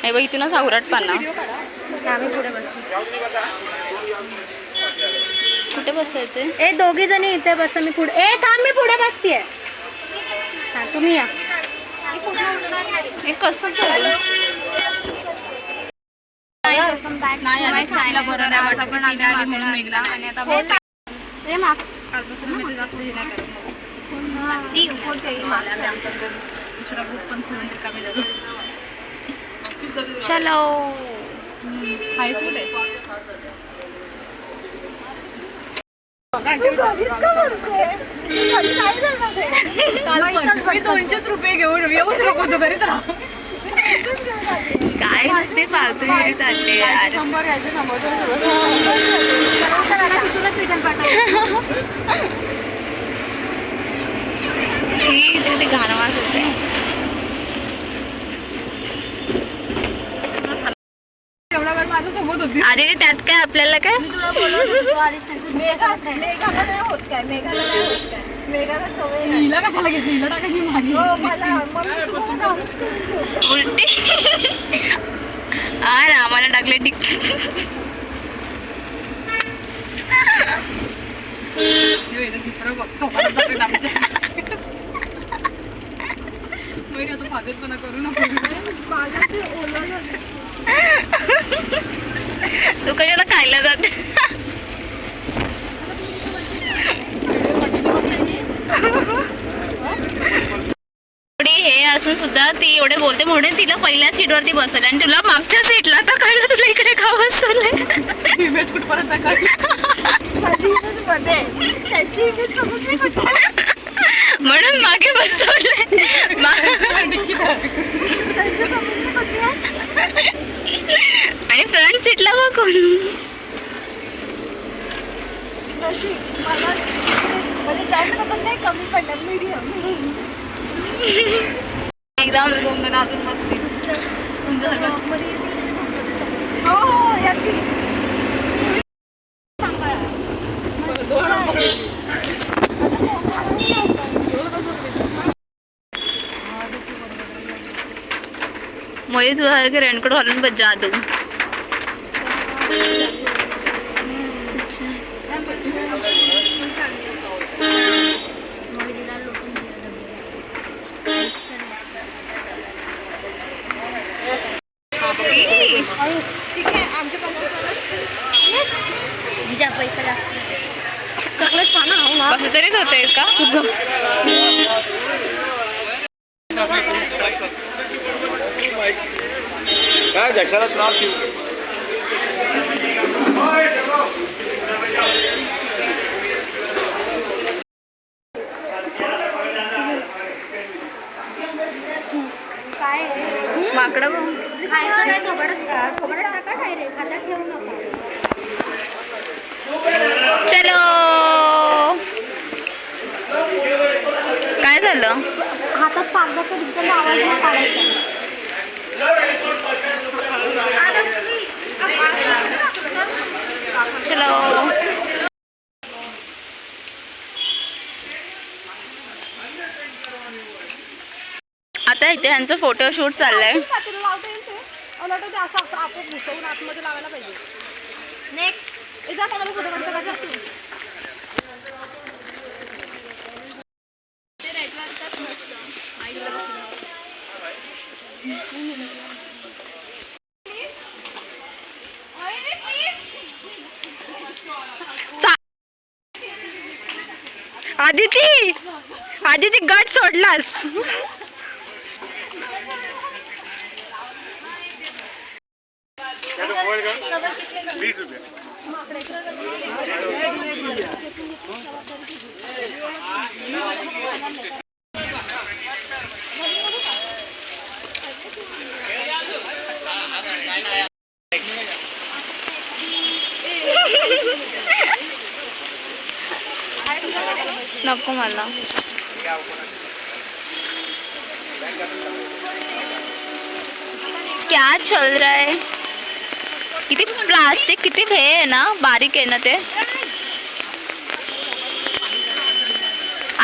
हे बघ इथूनच आवरट पाना. आम्ही पुढे बसू. कुठे बसायचे? ए दोघी जणी इथे बसा, मी पुढे. ए थांब, मी पुढे बसतीये. हा तुम्ही या. हे कसं चाललं? नाही आली चायला बरं नाही वाटत पण आली म्हणून मेघना आणि आता ए माग कालपासून मी ते जास्त हे नाही करत. दुसरा ग्रुप पण फिरून रिकामी झालो. चलो हायसूट आहे. ₹200 घेऊन येऊच नको तू घरीच राहा. काय नसते फालतू चालते यार. ते घाणवास होते. एवढा वेळ माझ्यासोबत होती. अरे त्यात काय आपल्याला काय हिला कशाला घेतली? हिला टाकायची मागे उलटी. अरे आम्हाला टाकले टिक. फादरपणा करू नको. तू कशाला खायला जाते? हे असून सुद्धा ती एवढे बोलते म्हणून तिला पहिल्या सीटवरती बसवलं आणि तुला मागच्या सीटला तर कळलं तुला इकडे का बसवलंय. म्हणून मागे बसवलंय. आणि फ्रंट सीटला बघून जास्त पण नाही, कमी पडलं, मीडियम. एकदम 2 जण अजून बसतील तुमच्यासारखं. हो मुझे तुझ्यासारखे रेनकोट घालून बस जा तू. ठीक आहे, आमचे 50 पैसा जास्त. चॉकलेट खाना कसं तरीच होते का? काय देशाला त्रास देऊ. माकडं खायचं काय? थोबडत टाका डायरेक्ट, हातात ठेवू नका. चलो. काय झालं? हातात कागदाचा बिगदाचा आवाज नाही काढायचा. चलो. आता इथे यांचं फोटोशूट चाललंय. नेक्स्ट आदिती गट सोडलास. नको मला. क्या चल रहा है? किती प्लास्टिक किती हे आहे ना, बारीक आहे ना ते.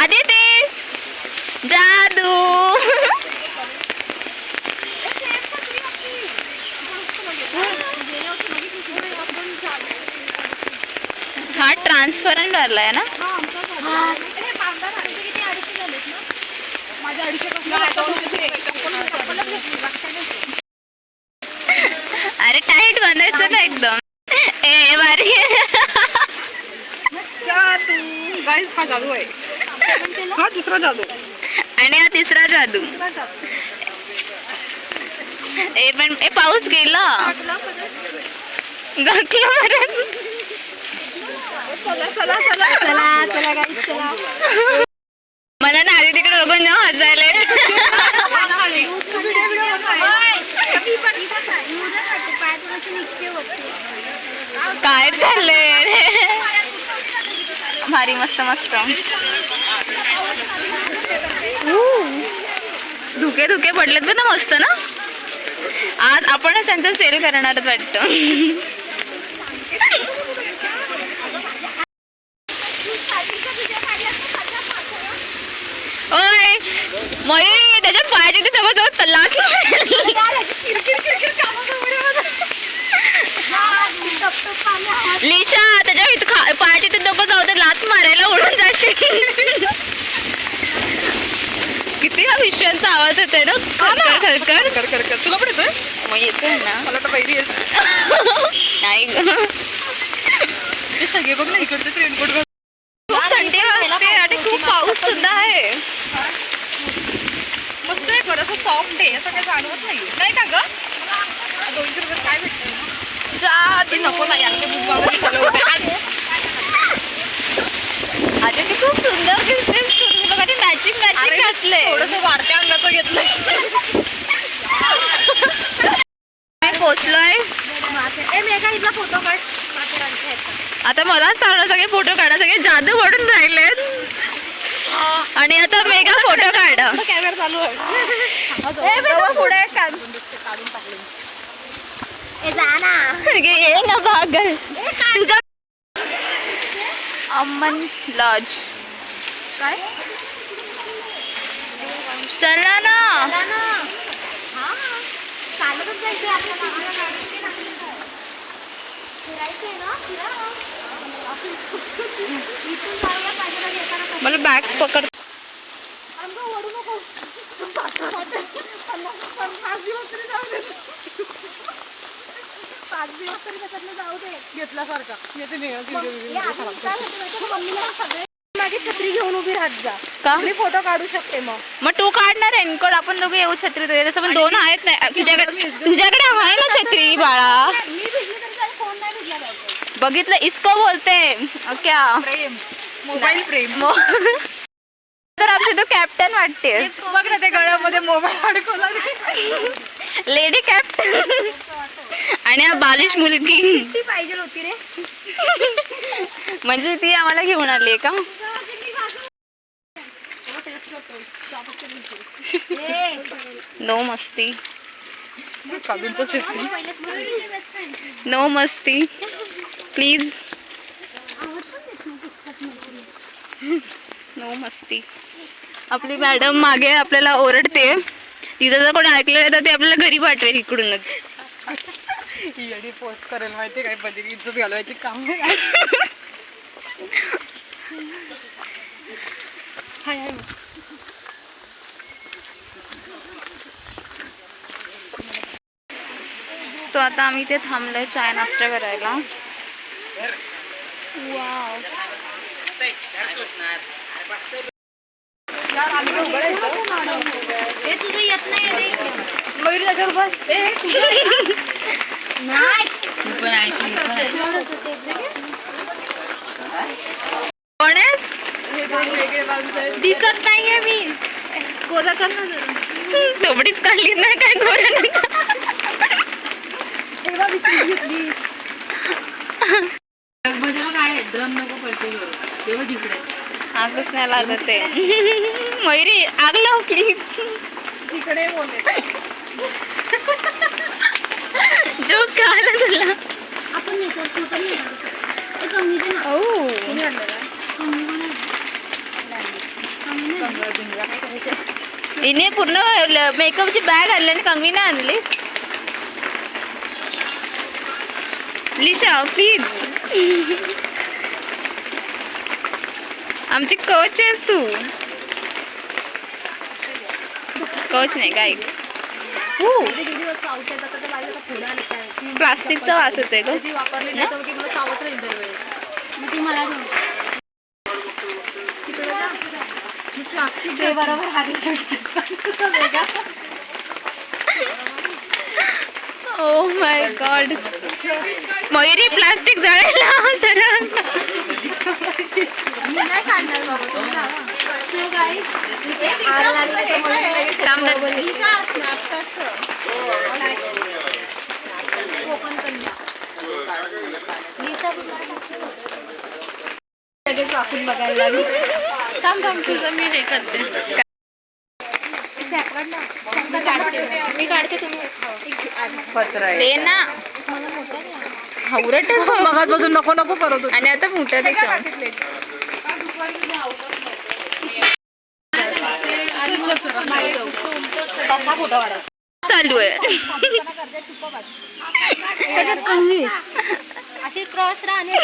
आदिती जादू. हा ट्रान्सपरंट वाला आहे ना. अरे टाईट बांधायचं ना एकदम. ए बारी. गाइस हा जादू आहे. हा दुसरा जादू आणि हा तिसरा जादू. ए पण ए पाऊस गेला गकला परत. चला गाईस चला. मला ना आधी तिकडे बघून ना हसायला. काय चाललंय रे. भारी मस्त मस्त. धुके धुके पडलेत पण ना मस्त ना. आज आपणच त्यांचा सेल करणार वाटतं. ओय मयुरी त्याच्या पायाची ते जवळ तलाक. लिशा त्याच्या पायाची ते दोघं जाऊ दे लात मारायला उडून जाशील. किती हा विषयांचा आवाज येतोय ना. खरखर खरखर कर कर कर तुला पण येतोय. मग येतोय ना. मला तर पहिली आहेस. नाही ग. ते सगळे बघ ना इकडचे रेनकोट घालून. खूप थंडी वाजते आणि खूप पाऊस सुद्धा आहे. मस्त आहे बरं असं सॉफ्ट आहे असं काही जाणवत नाही का ग. 200 रुपये काय भेटतं जा ते नको नाही आता बुक बाबा चालू होते. आता ती खूप सुंदर दिसतेस तू. बघा ते मॅचिंग मॅचिंग घातलंय. थोडंसं वाढत्या अंगाचं घेतलंय. मी पोचलोय. फोटो काढ. आता मलाच सांगणार सगळे फोटो काढा. सगळे जादू पडून राहिलेत. आणि आता मेगा फोटो काढा. कॅमेरा चालू आहे. पुढे ये ना भागल तुझा. अमन लॉज काय चला ना. चालतच जायचं आपल्याला. मला बॅग पकड. घेतल्यासारखा माझी छत्री घेऊन उभी राहत जा. का मी फोटो काढू शकते. मग तू काढणार रेनकोट. आपण दोघे येऊ छत्री तुझ्या. तसं पण दोन आहेत ना तुझ्याकडे आहे ना छत्री बाळा. मी भिजली तरी काही फोन नाही भिजला पाहिजे. बघितलं इसको बोलते क्या. प्रेम मोबाईल प्रेम. तर आपली तू कॅप्टन वाटतेस. बघ ना ते गळ्यामध्ये मोबाईल अडकवला. Lady captain. आणि हा बालिश मुलगी ती पाहिजे होती रे. म्हणजे ती आम्हाला घेऊन आली का. नो मस्ती. नो मस्ती प्लीज. नो मस्ती. आपली मॅडम मागे आपल्याला ओरडते. तिथं जर कोणी ऐकलं नाही तर ते आपल्याला घरी पाठवेल इकडूनच. येडी पोस्ट करेल माहिती काय. बदली इज्जत घालवायची काम. सो आता आम्ही इथे थांबलोय चाय नाश्ता करायला. वाव. तुझं येत नाही. मयुरी त्याच्यावर बस. कोण आहेस? दिसत नाहीये मी. गोदा कर ना जरा. तेवढीच काढली नाही काय गोऱ्याने. काय ड्रम नको पडते तेव्हा तिकडे आगच नाही लागत आहे. मयुरी आग लाव प्लीज. तिकडे बोलले. जो आला तुला. आपण फोटो नाही कमी दे ना. हिने पूर्ण मेकअपची बॅग आणली आणि कंगवी नाही आणली. लिशा प्लीज. आमची कोच आहेस तू. कोच नाही काय प्लास्टिकचा वास येतोय ग. वापरली नाही तर ती मला चावत राहील दरवेळेस. मग ती मला देऊन प्लास्टिक दे बरोबर oh my God. Mayuri plastic जळायला सरळ. मी नाही काढणार बाबा तुम्ही लावा. So guys, कोकण कन्या लगेच वाकून बघायला लागली. थांब थांब तुझं मी हे करते. मी काढते तुम्ही दे ना. हवरट मगात बसून नको नको करत होती. आणि आता मोठं त्याच्या चालू आहे. अशी क्रॉस राहणे.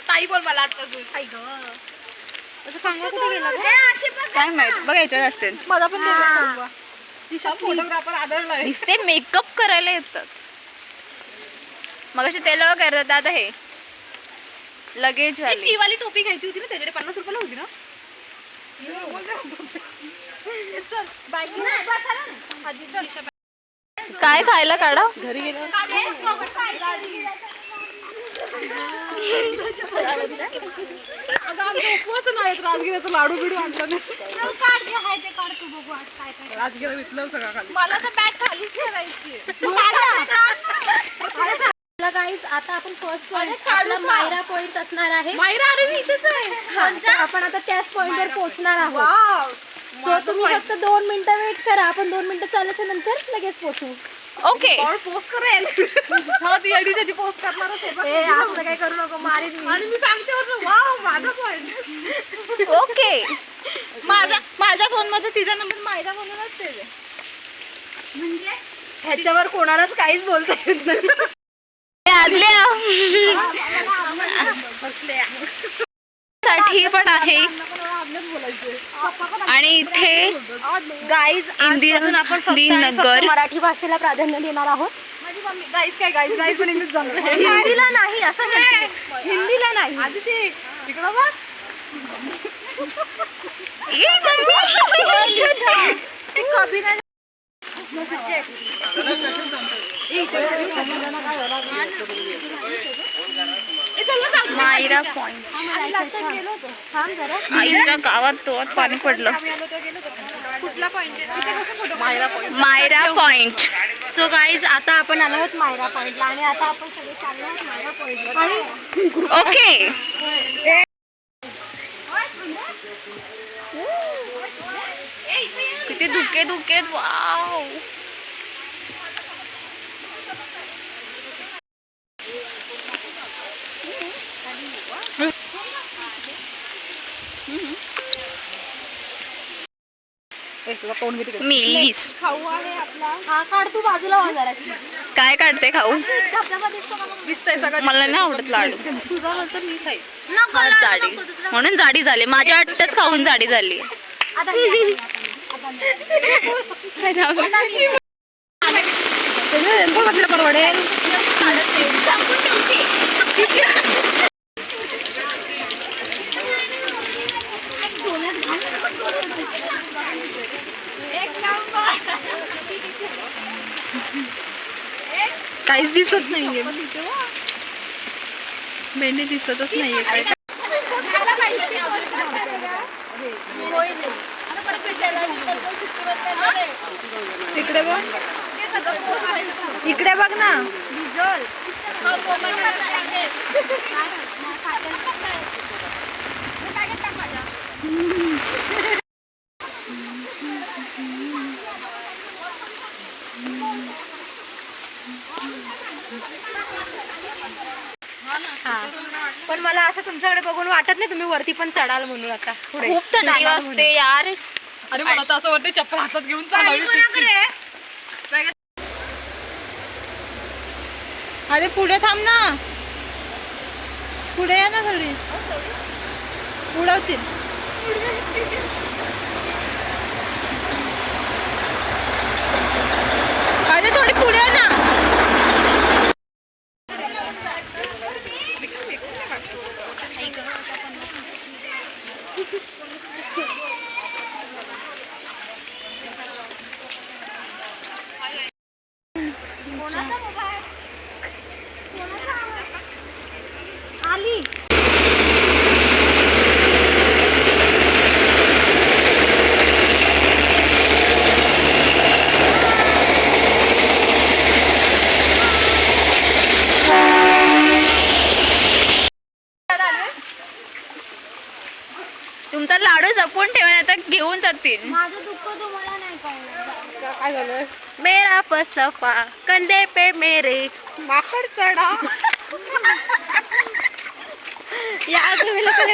ताई बोल मला आजपासून. काय माहित बघ याच्यात असेल. मला पण फोटोग्राफर आदरलाय. नुसते मेकअप करायला येतात. मग असे तेल करतात. आता हे लगेज वाली ती वाली टोपी घ्यायची होती ना त्याच्याकडे 50 रुपयाला होती ना. चल बाईक काय खायला काढा. घरी गेलो उपवास नाही राजगिराचा लाडू बिडू आणला नाही. राजगिरा विकलं सगळं खाली. मला तर बॅग खालीच ठेवायची. गाईज आता आपण फर्स्ट पॉइंट आपला मायरा पॉइंट असणार आहे. मायरा अरे मी इथेच आहे. आपण आता त्याच पॉइंट वर पोहोचणार आहोत. सो तुम्ही फक्त 2 मिनिटं वेट करा. आपण 2 मिनिटं चालायच्या नंतर लगेच पोहोचू. ओके. पोस्ट करेल. हा ती अडी त्याची पोस्ट करणारच आहे. असं काही करू नको मारीन मी. आणि मी सांगते वाव माझा पॉइंट. ओके. माझ्या फोन मध्ये तिचा नंबर मायरा म्हणूनच ते म्हणजे ह्याच्यावर कोणालाच काहीच बोलता येत नाही. साठी पण आहे. आणि इथे गाईज आजपासून आपण फक्त नगर मराठी भाषेला प्राधान्य देणार आहोत. माझी मम्मी गाईज काय गाईज गाईज पण इंग्लिश झालं. हिंदीला नाही असं म्हणते. हिंदीला नाही. आधी ते इकडं बघ. कभी नाही. मायरा पॉइंट. आईच्या गावात तो पाणी पडलं. कुठला पॉइंट मायरा पॉइंट. मायरा पॉइंट. सो गाईज आता आपण आलो आहोत मायरा पॉइंटला आणि आता आपण सगळे चाललो आहोत मायरा पॉइंटवर. आणि ओके. किती धुके धुके. वाव. मिलीस. खाऊ आहे आपला. हा काढ तू बाजूला हो जराशी. काय काढते खाऊ. धबधबा दिसतो का बघ. दिसतंय सगळं. मला नाही आवडत लाडू. तुझा वरचा मी खाई. नको हा, लाडू जाडी नको, दुसरा म्हणून जाडी झाली. माझ्या वाटतच खाऊन जाडी झाली. आता परवडेल. काहीच दिसत नाहीये. मेंढी दिसतच नाहीये. काय तिकडे बघ. इकडे बघ ना. पण मला असं तुमच्याकडे बघून वाटत नाही तुम्ही वरती पण चढाल म्हणून. आता पुढे खूप थंडी वाजते यार. अरे मला तर असं वाटतं चप्पल हातात घेऊन चालावी. अरे पुढे थांब ना. पुढे या ना थोडी उडवतील. अरे थोडी पुढे या ना. आली. तुमचा लाडू जपून ठेवा आता घेऊन जातील. माझं दुःख तुम्हाला नाही कळलं. काय झालं मेरा फसफा कंधे पे मेरे माकड चढा या तुम्ही लोकांनी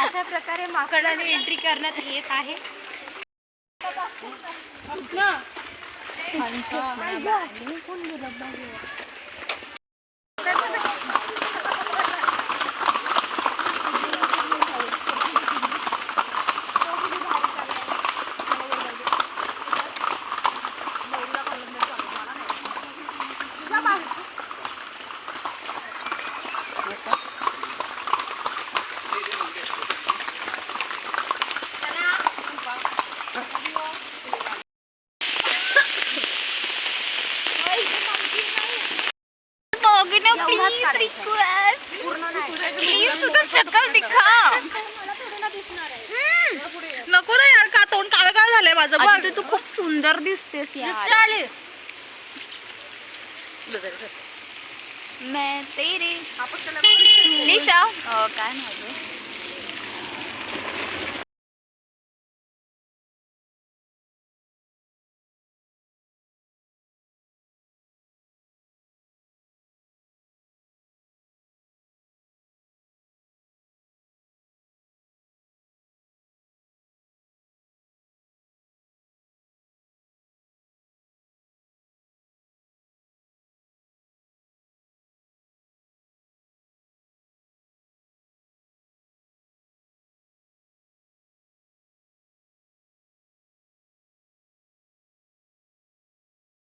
अशा प्रकारे माकडाने एंट्री करण्यात येत आहे. कोण गेलं बाजूला? प्लीज रिक्वेस्ट प्लीज तुझं शक्ल दिखा. नको ना यार का तोंड काळं काळ झालंय माझं बघ. अजून तू खूप सुंदर दिसतेस यार. मैं तेरे लिशा काय नाव